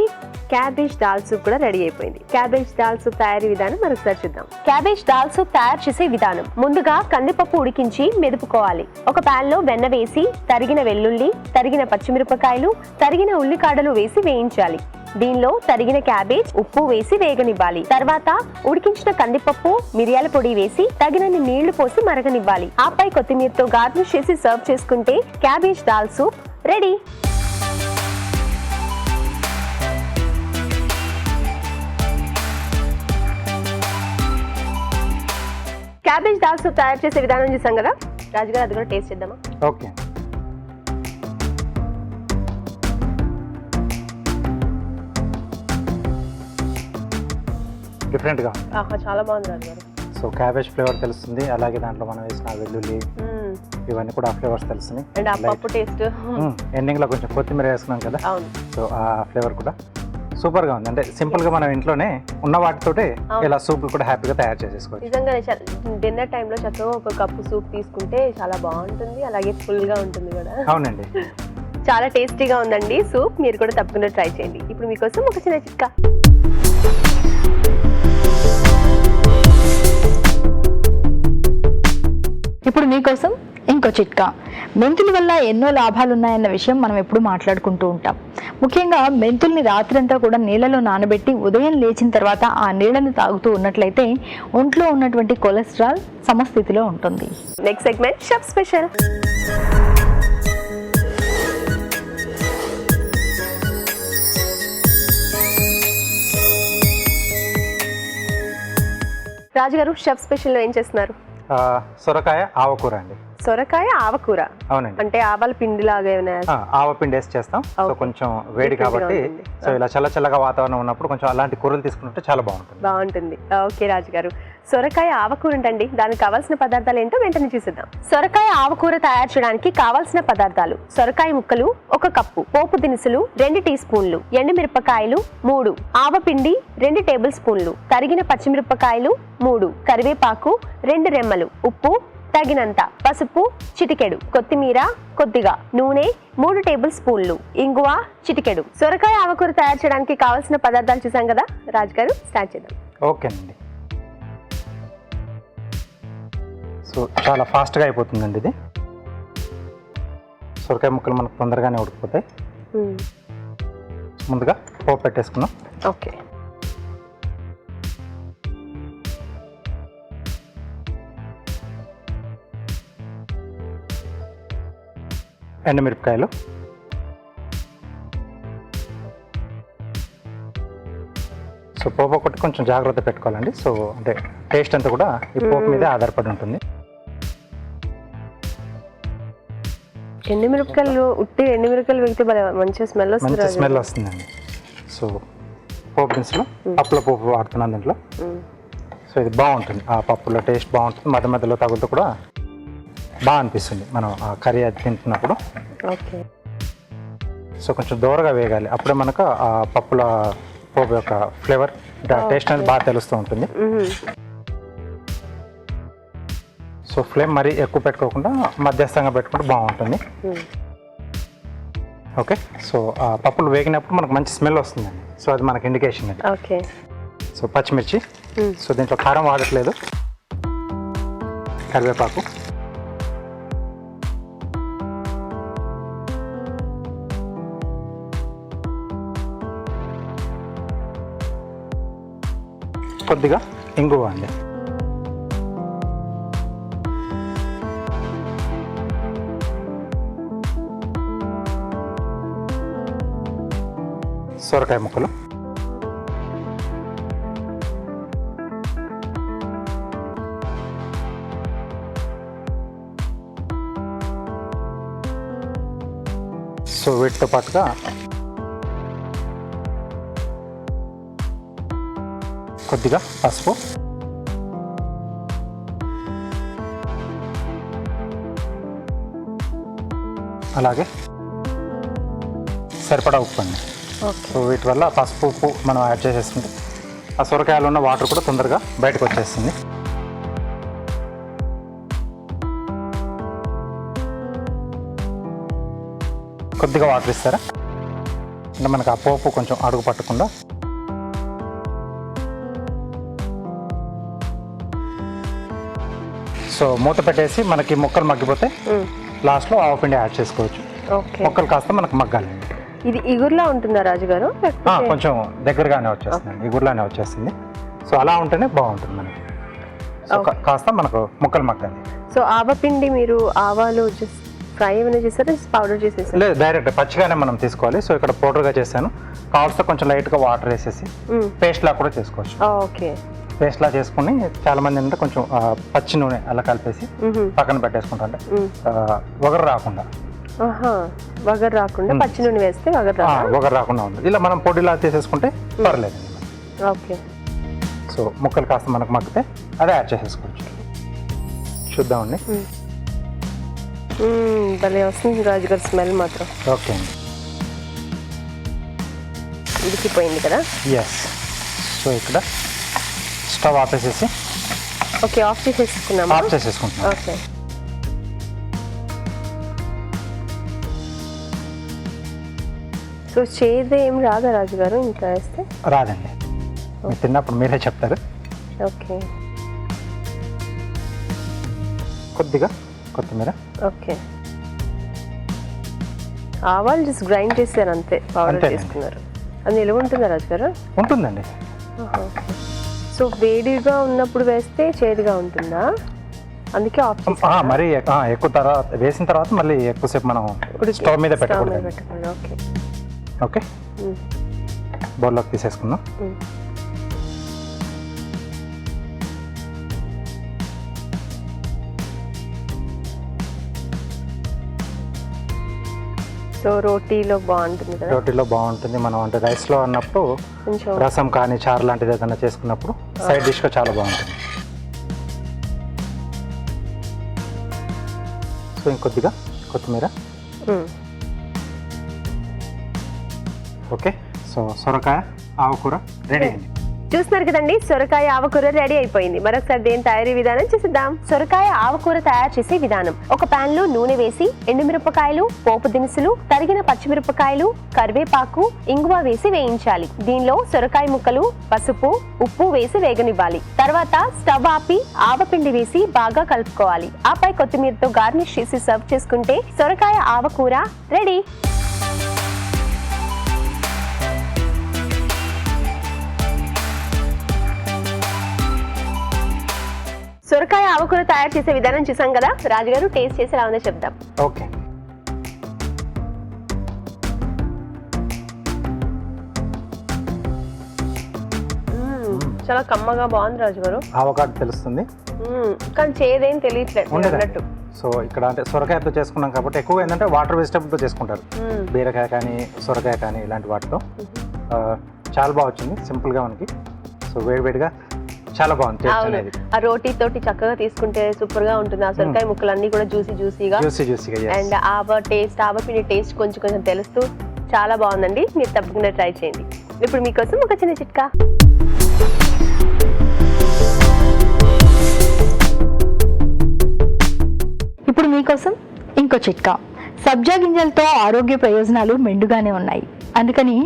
క్యాబేజ్ దాల్ సూప్ కూడా రెడీ అయిపోయింది. క్యాబేజ్ దాల్ సూప్ తయారీ విధానం మరొకసారి చూద్దాం. క్యాబేజ్ దాల్ సూప్ తయారు చేసే విధానం: ముందుగా కందిపప్పు ఉడికించి మెదుపుకోవాలి. ఒక పాన్ లో వెన్న వేసి తరిగిన వెల్లుల్లి, తరిగిన పచ్చిమిరపకాయలు, తరిగిన ఉల్లికాడలు వేసి వేయించాలి. దీనిలో తరిగిన క్యాబేజ్, ఉప్పు వేసి వేగనివ్వాలి. తర్వాత ఉడికించిన కందిపప్పు, మిరియాల పొడి వేసి తగినన్ని నీళ్లు పోసి మరగనివ్వాలి. ఆపై కొత్తిమీరతో గార్నిష్ చేసి సర్వ్ చేసుకుంటే cabbage dal soup ready. Cabbage dal soup తయారు చేసే విధానం చూసాం కదా రాజుగారు, అది కూడా టేస్ట్ చేద్దామా? ఓకే. డిఫరెంట్గా చాలా బాగుంది రాజుగారు. సో క్యాబేజ్ ఫ్లేవర్ తెలుస్తుంది, అలాగే దాంట్లో మనం వేసిన వెల్లుల్లి ఇవన్నీ కూడా ఆ ఫ్లేవర్స్ తెలుస్తున్నాయి. అండ్ ఆ పప్పు టేస్ట్, ఎండింగ్లో కొంచెం కొత్తిమీర వేసుకున్నాం కదా, అవును. సో ఆ ఫ్లేవర్ కూడా సూపర్గా ఉంది. అంటే సింపుల్గా మనం ఇంట్లోనే ఉన్న వాటితోటే ఇలా సూప్ కూడా హ్యాపీగా తయారు చేసేసుకోవచ్చు. నిజంగానే డిన్నర్ టైంలో చక్కగా ఒక కప్పు సూప్ తీసుకుంటే చాలా బాగుంటుంది, అలాగే ఫుల్గా ఉంటుంది కూడా. అవునండి. చాలా టేస్టీగా ఉందండి సూప్, మీరు కూడా తప్పకుండా ట్రై చేయండి. ఇప్పుడు మీకోసం ఒక చిన్న చిట్కా. ఇప్పుడు మీకోసం ఇంకో చిట్కా. మెంతుల వల్ల ఎన్నో లాభాలు ఉన్నాయన్న విషయం మనం ఎప్పుడు మాట్లాడుకుంటూ ఉంటాం. ముఖ్యంగా మెంతుల్ని రాత్రంతా కూడా నీళ్ళలో నానబెట్టి ఉదయం లేచిన తర్వాత ఆ నీళ్ళని తాగుతూ ఉన్నట్లయితే ఒంట్లో ఉన్నటువంటి కొలెస్ట్రాల్ సమస్థితిలో ఉంటుంది. Next segment chef special. రాజుగారు, షెఫ్ స్పెషల్లో ఏం చేస్తున్నారు? సొరకాయ ఆవకూర అండి. సొరకాయ ఆవకూర. అవునండి. అంటే ఆవాల పిండి లాగా ఏమైనా? ఆవపిండి వేసి చేస్తాం. సో కొంచెం వేడి కాబట్టి, సో ఇలా చల్లగా వాతావరణం ఉన్నప్పుడు కొంచెం అలాంటి కూరలు తీసుకుంటే చాలా బాగుంటుంది. ఓకే రాజుగారు, సొరకాయ ఆవకూర అంటండి, దానికి కావాల్సిన పదార్థాలు ఏంటో వెంటనే చూసేద్దాం. సొరకాయ ఆవకూర తయారు చేయడానికి కావాల్సిన పదార్థాలు: సొరకాయ ముక్కలు 1 కప్పు, పోపు దినుసులు 2 టీ స్పూన్లు, ఎండుమిరపకాయలు 3, ఆవపిండి 2 టేబుల్ స్పూన్లు, తరిగిన పచ్చిమిరపకాయలు 3, కరివేపాకు 2 రెమ్మలు, ఉప్పు తగినంత, పసుపు చిటికెడు, కొత్తిమీర కొద్దిగా, నూనె 3 టేబుల్ స్పూన్లు, ఇంగువ చిటికెడు. సొరకాయ ఆవకూర తయారు చేయడానికి కావాల్సిన పదార్థాలు చూసాం కదా రాజుగారు, స్టార్ట్ చేద్దాం. ఓకేనండి. సో చాలా ఫాస్ట్గా అయిపోతుందండి ఇది. సొరకాయ ముక్కలు మనకు తొందరగానే ఉడికిపోతాయి. ముందుగా పోపు పెట్టేసుకున్నాం. ఓకే. ఎండుమిరపకాయలు, సో పోపు ఒకటి కొంచెం జాగ్రత్త పెట్టుకోవాలండి. సో అంటే టేస్ట్ అంతా కూడా ఈ పోపు మీదే ఆధారపడి ఉంటుంది. ఎండుమిరపకాయలు, ఉట్టి ఎండుమిరపకాయలు వేగితే మంచి స్మెల్ వస్తుంది. మంచి స్మెల్ వస్తుందండి. సో పోపు దినుసులు పప్పుల పోపు వాడుతున్నాను దీంట్లో. సో ఇది బాగుంటుంది, ఆ పప్పులో టేస్ట్ బాగుంటుంది. మధ్య మధ్యలో తగులుతూ కూడా బాగా అనిపిస్తుంది మనం ఆ కర్రీ అది తింటున్నప్పుడు. ఓకే. సో కొంచెం దూరగా వేగాలి, అప్పుడే మనకు ఆ పప్పుల పోపు యొక్క ఫ్లేవర్ టేస్ట్ అనేది బాగా తెలుస్తూ ఉంటుంది. సో ఫ్లేమ్ మరీ ఎక్కువ పెట్టుకోకుండా మధ్యస్థంగా పెట్టుకుంటే బాగుంటుంది. ఓకే. సో ఆ పప్పులు వేగినప్పుడు మనకు మంచి స్మెల్ వస్తుందండి. సో అది మనకు ఇండికేషన్ అది. ఓకే. సో పచ్చిమిర్చి, సో దీంట్లో కారం వాడట్లేదు, కరివేపాకు, కొద్దిగా ఇంగువ అండి. సొరకాయ ముక్కలు, సో వీటితో పాటుగా కొద్దిగా పసుపు, అలాగే సరిపడా ఉప్పు అండి. సో వీటి వల్ల పసుపు ఉప్పు మనం యాడ్ చేసేసుకుంటే ఆ సొరకాయలో ఉన్న వాటర్ కూడా తొందరగా బయటకు వచ్చేస్తుంది. కొద్దిగా వాటర్ ఇస్తారా, అంటే మనకు ఆ పోపు కొంచెం అడుగు పట్టకుండా. సో మూత పెట్టేసి మనకి ముక్కలు మగ్గిపోతే లాస్ట్లో ఆవపిండి యాడ్ చేసుకోవచ్చు. ఓకే, ముక్కలు కాస్త మనకు మగ్గాలి. ఇది ఇగురులా ఉంటుందా రాజుగారు? కొంచెం దగ్గరగానే వచ్చేస్తుంది, ఇగురులానే వచ్చేస్తుంది. సో అలా ఉంటేనే బాగుంటుంది మనకి. సో కాస్త మనకు ముక్కలు మగ్గాలి. సో ఆవపిండి మీరు ఆవాలు జస్ట్ ఫ్రై ఏమైనా చేస్తారా, పౌడర్ చేసేసారు? లేదు, డైరెక్ట్ పచ్చిగానే మనం తీసుకోవాలి. సో ఇక్కడ పౌడర్గా చేశాను. కావాల్సిన కొంచెం లైట్గా వాటర్ వేసేసి పేస్ట్ లా కూడా చేసుకోవచ్చు. ఓకే, పేస్ట్ లా చేసుకుని చాలా మంది ఏంటంటే కొంచెం పచ్చి నూనె అలా కలిపేసి పక్కన పెట్టేసుకుంటా, వగరు రాకుండా. వగరు రాకుండా పచ్చి నూనె వేస్తే వగరు రాకుండా ఉంది. ఇలా మనం పొడిలా చేసేసుకుంటే పర్లేదు. ఓకే, సో ముక్కలు కాస్త మనకు మగ్గితే అదే యాడ్ చేసేసుకోవచ్చు. చూద్దామండి. భలే వస్తుంది రాజుగారు స్మెల్ మాత్రం. ఓకే అండి, ఉడికిపోయింది కదా? ఎస్. సో ఇక్కడ స్టవ్ ఆపేసేసి ఓకే, ఆఫ్ చేసేసుకున్నాము. ఆఫ్ చేసేసుకుంటున్నాం. ఓకే, సో చేదు ఏం రాదా రాజుగారు ఇంకా వేస్తే? రాదండి, మీరు తిన్నప్పుడు మీరే చెప్తారు. ఓకే, కొద్దిగా కొత్తిమీర. ఓకే, ఆవాలు జస్ట్ గ్రైండ్ చేశారు అంతే, పౌడర్ అంతేనండి. చేసుకున్నారు. అది నిలువ ఉంటుందా రాజుగారు? ఉంటుందండి. సో వేడిగా ఉన్నప్పుడు వేస్తే చేదుగా ఉంటుందా? అందుకే ఆఫ్ చేసి మరి ఎక్కువ తర్వాత వేసిన తర్వాత మళ్ళీ ఎక్కువసేపు మనం స్టవ్ మీద పెట్టకూడదు. ఓకే, ఓకే, బౌల్లోకి తీసేసుకుందాం. సో రోటీలో బాగుంటుంది కదా? రోటీలో బాగుంటుంది. మనం అంటే రైస్లో అన్నప్పుడు కొంచెం రసం కానీ చారు లాంటిది ఏదైనా చేసుకున్నప్పుడు సైడ్ డిష్గా చాలా బాగుంటుంది. సో ఇంకొద్దిగా కొత్తిమీర. ఓకే, సో సొరకాయ ఆవకూర రెడీ అండి. చూస్తున్నారు కదండి, సొరకాయ ఆవకూర రెడీ అయిపోయింది. మరొకసారి దేని తయారీ విధానం చూసిద్దాం. సొరకాయ ఆవకూర తయారు చేసే విధానం: ఒక పాన్ లో నూనె వేసి ఎండుమిరపకాయలు, పోపు దినుసులు, తరిగిన పచ్చిమిరపకాయలు, కరివేపాకు, ఇంగువ వేసి వేయించాలి. దీనిలో సొరకాయ ముక్కలు, పసుపు, ఉప్పు వేసి వేగనివ్వాలి. తర్వాత స్టవ్ ఆపి ఆవపిండి వేసి బాగా కలుపుకోవాలి. ఆపై కొత్తిమీరతో గార్నిష్ చేసి సర్వ్ చేసుకుంటే సొరకాయ ఆవకూర రెడీ. సొరకాయ ఆవకూర తయారు చేసే విధానం చూసాం కదా. రాజుగారు టేస్ట్ చేసి ఎలా ఉందో చెప్దాం. ఓకే, చాలా కమ్మగా బాగుంది రాజుగారు. ఆవకాడ తెలుస్తుంది కానీ చేదేం తెలియట్లేదు అన్నట్టు. సో ఇక్కడ అంటే సొరకాయతో చేసుకున్నాం కాబట్టి ఎక్కువ ఏంటంటే వాటర్ వెజిటబుల్తో చేసుకుంటారు. బీరకాయ కానీ సొరకాయ కానీ ఇలాంటి వాటితో చాలా బాగా వచ్చింది, సింపుల్గా మనకి. సో వేడివేడిగా చాలా బాగుంది టేస్ట్ అనేది. ఆ రోటీ తోటి చక్కగా తీసుకుంటే సూపర్ గా ఉంటుంది. ఆ సొరకాయ ముక్కలు అన్ని కూడా జ్యూసీగా అండ్ ఆవపిండి టేస్ట్ కొంచెం కొంచెం తెలుస్తూ చాలా బాగుందండి. మీరు తప్పకుండా ట్రై చేయండి. ఇప్పుడు మీకోసం ఒక చిన్న చిట్కా. ఇప్పుడు మీకోసం ఇంకో చిట్కా. సబ్జా గింజలతో ఆరోగ్య ప్రయోజనాలు మెండుగానే ఉన్నాయి. అందుకని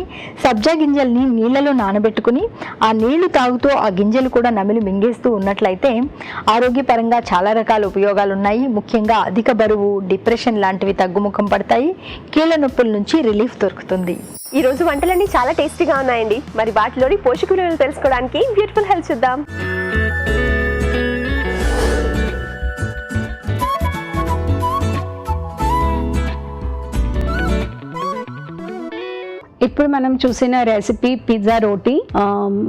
సబ్జా గింజల్ని నీళ్ళలో నానబెట్టుకుని ఆ నీళ్లు తాగుతూ ఆ గింజలు కూడా నమిలి మింగేస్తూ ఉన్నట్లయితే ఆరోగ్యపరంగా చాలా రకాల ఉపయోగాలు ఉన్నాయి. ముఖ్యంగా అధిక బరువు, డిప్రెషన్ లాంటివి తగ్గుముఖం పడతాయి. కీళ్ళ నొప్పుల నుంచి రిలీఫ్ దొరుకుతుంది. ఈ రోజు వంటలన్నీ చాలా టేస్టీగా ఉన్నాయండి. మరి వాటిలోని పోషక విలువలు తెలుసుకోవడానికి బ్యూటిఫుల్ హెల్త్ చూద్దాం. ఇప్పుడు మనం చూసిన రెసిపీ పిజ్జా రోటీ.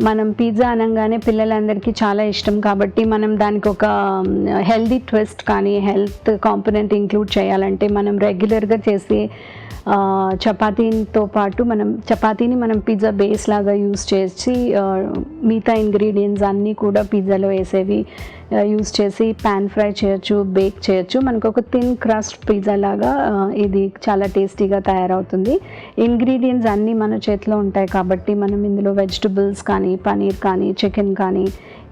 మనం పిజ్జా అనగానే పిల్లలందరికీ చాలా ఇష్టం కాబట్టి మనం దానికి ఒక హెల్దీ ట్విస్ట్ కానీ హెల్త్ కాంపోనెంట్ ఇంక్లూడ్ చేయాలంటే మనం రెగ్యులర్గా చేసే చపాతీతో పాటు చపాతీని మనం పిజ్జా బేస్ లాగా యూస్ చేసి మిగతా ఇంగ్రీడియంట్స్ అన్నీ కూడా పిజ్జాలో వేసేవి యూస్ చేసి ప్యాన్ ఫ్రై చేయొచ్చు, బేక్ చేయొచ్చు. మనకు ఒక థిన్ క్రస్ట్ పిజ్జా లాగా ఇది చాలా టేస్టీగా తయారవుతుంది. ఇంగ్రీడియంట్స్ అన్నీ మన చేతిలో ఉంటాయి కాబట్టి మనం ఇందులో వెజిటబుల్స్ కానీ, పనీర్ కానీ, చికెన్ కానీ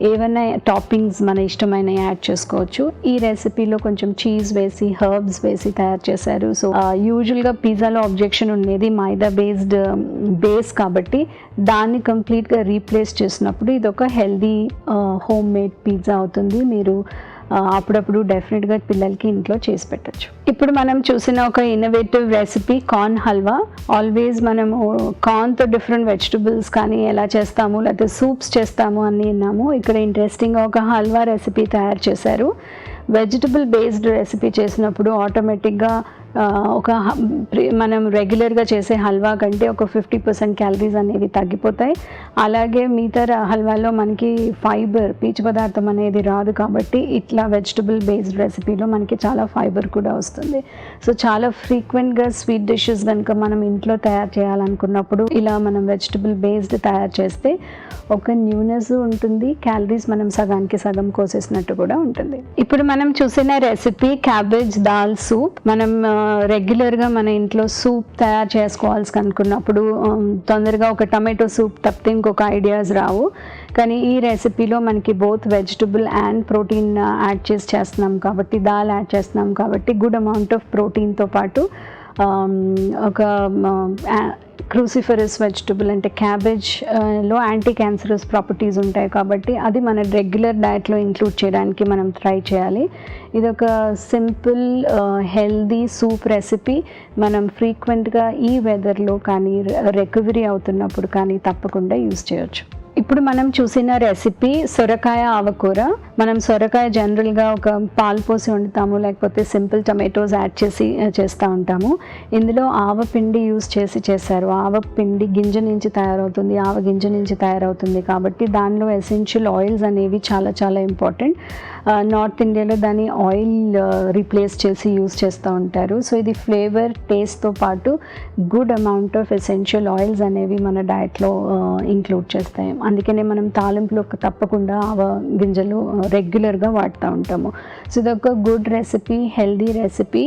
ఏవైనా టాపింగ్స్ మన ఇష్టమైన యాడ్ చేసుకోవచ్చు. ఈ రెసిపీలో కొంచెం చీజ్ వేసి హర్బ్స్ వేసి తయారు చేశారు. సో యూజువల్గా పిజ్జాలో అబ్జెక్షన్ ఉండేది మైదా బేస్ కాబట్టి దాన్ని కంప్లీట్గా రీప్లేస్ చేసినప్పుడు ఇది ఒక హెల్దీ హోమ్ మేడ్ పిజ్జా అవుతుంది. మీరు అప్పుడప్పుడు డెఫినెట్గా పిల్లలకి ఇంట్లో చేసి పెట్టచ్చు. ఇప్పుడు మనం చూసిన ఒక innovative recipe corn halwa. Always మనము కార్న్తో డిఫరెంట్ వెజిటబుల్స్ కానీ ఎలా చేస్తాము లేకపోతే సూప్స్ చేస్తాము అని విన్నాము. ఇక్కడ ఇంట్రెస్టింగ్గా ఒక హల్వా రెసిపీ తయారు చేశారు. వెజిటబుల్ బేస్డ్ రెసిపీ చేసినప్పుడు ఆటోమేటిక్గా మనం రెగ్యులర్గా చేసే హల్వా కంటే ఒక 50% క్యాలరీస్ అనేవి తగ్గిపోతాయి. అలాగే మిగతా హల్వాలో మనకి ఫైబర్ పీచు పదార్థం అనేది రాదు కాబట్టి ఇట్లా వెజిటబుల్ బేస్డ్ రెసిపీలో మనకి చాలా ఫైబర్ కూడా వస్తుంది. సో చాలా ఫ్రీక్వెంట్గా స్వీట్ డిషెస్ కనుక మనం ఇంట్లో తయారు చేయాలనుకున్నప్పుడు ఇలా మనం వెజిటబుల్ బేస్డ్ తయారు చేస్తే ఒక న్యూనెస్ ఉంటుంది, క్యాలరీస్ మనం సగానికి సగం కోసేసినట్టు కూడా ఉంటుంది. ఇప్పుడు మనం చూసిన రెసిపీ క్యాబేజ్ దాల్ సూప్. మనం రెగ్యులర్గా మన ఇంట్లో సూప్ తయారు చేసుకోవాల్సి అనుకున్నప్పుడు తొందరగా ఒక టమాటో సూప్ తప్పితే ఇంకొక ఐడియాస్ రావు. కానీ ఈ రెసిపీలో మనకి both vegetable and protein add చేస్తున్నాం కాబట్టి దాల్ యాడ్ చేస్తున్నాం కాబట్టి గుడ్ అమౌంట్ ఆఫ్ ప్రోటీన్తో పాటు ఒక క్రూసిఫరస్ వెజిటబుల్ అంటే క్యాబేజ్లో యాంటీ క్యాన్సరస్ ప్రాపర్టీస్ ఉంటాయి కాబట్టి అది మన రెగ్యులర్ డైట్లో ఇంక్లూడ్ చేయడానికి మనం ట్రై చేయాలి. ఇది ఒక సింపుల్ హెల్దీ సూప్ రెసిపీ మనం ఫ్రీక్వెంట్గా ఈ వెదర్లో కానీ రికవరీ అవుతున్నప్పుడు కానీ తప్పకుండా యూజ్ చేయొచ్చు. ఇప్పుడు మనం చూసిన రెసిపీ సొరకాయ ఆవకూర. మనం సొరకాయ జనరల్గా ఒక పాలు పోసి వండుతాము లేకపోతే సింపుల్ టమాటోస్ యాడ్ చేసి చేస్తూ ఉంటాము. ఇందులో ఆవపిండి యూజ్ చేశారు. ఆవపిండి గింజ నుంచి తయారవుతుంది, ఆవ గింజ నుంచి తయారవుతుంది కాబట్టి దానిలో ఎసెన్షియల్ ఆయిల్స్ అనేవి చాలా చాలా ఇంపార్టెంట్. నార్త్ ఇండియాలో దాన్ని ఆయిల్ రీప్లేస్ చేసి యూజ్ చేస్తూ ఉంటారు. సో ఇది ఫ్లేవర్ టేస్ట్తో పాటు good amount of essential oils అనేవి మన డైట్లో ఇంక్లూడ్ చేస్తాయి. అందుకనే మనం తాలింపులో తప్పకుండా ఆవ గింజలు రెగ్యులర్గా వాడుతూ ఉంటాము. సో ఇదొక గుడ్ రెసిపీ, హెల్దీ రెసిపీ.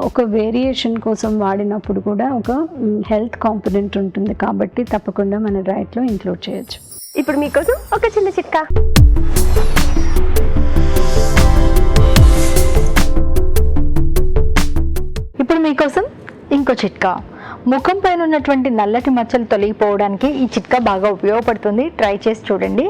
ఒక వేరియేషన్ కోసం వాడినప్పుడు కూడా ఒక హెల్త్ కాంపోనెంట్ ఉంటుంది కాబట్టి తప్పకుండా మన డైట్లో ఇంక్లూడ్ చేయొచ్చు. ఇప్పుడు మీకోసం ఒక చిన్న చిట్కా. ఇప్పుడు మీకోసం ఇంకో చిట్కా. ముఖం పైన ఉన్నటువంటి నల్లటి మచ్చలు తొలగిపోవడానికి ఈ చిట్కా బాగా ఉపయోగపడుతుంది. ట్రై చేసి చూడండి.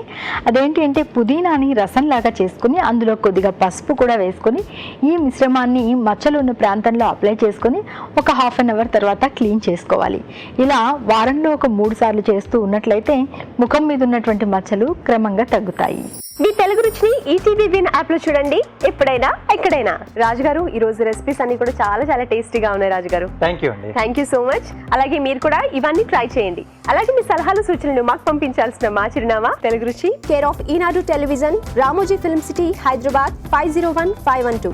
అదేంటి అంటే పుదీనాని రసంలాగా చేసుకుని అందులో కొద్దిగా పసుపు కూడా వేసుకొని ఈ మిశ్రమాన్ని మచ్చలు ఉన్న ప్రాంతంలో అప్లై చేసుకొని ఒక 1/2 అవర్ తర్వాత క్లీన్ చేసుకోవాలి. ఇలా వారంలో ఒక 3 సార్లు చేస్తూ ఉన్నట్లయితే ముఖం మీద ఉన్నటువంటి మచ్చలు క్రమంగా తగ్గుతాయి. మీ తెలుగు రుచిని ఈటీవీ విన్ యాప్లో చూడండి, ఎప్పుడైనా ఎక్కడైనా. రాజుగారు ఈ రోజు రెసిపీస్ అన్ని కూడా చాలా చాలా టేస్టీగా ఉన్నాయి. రాజుగారు థ్యాంక్ యూ అండి. Thank you so much. అలాగే మీరు కూడా ఇవన్నీ ట్రై చేయండి. అలాగే మీ సలహాలు సూచనలు మాకు పంపించాల్సిన మా చిరునామా తెలుగు రుచి, care of Eenadu television, Ramoji film city, Hyderabad 501512.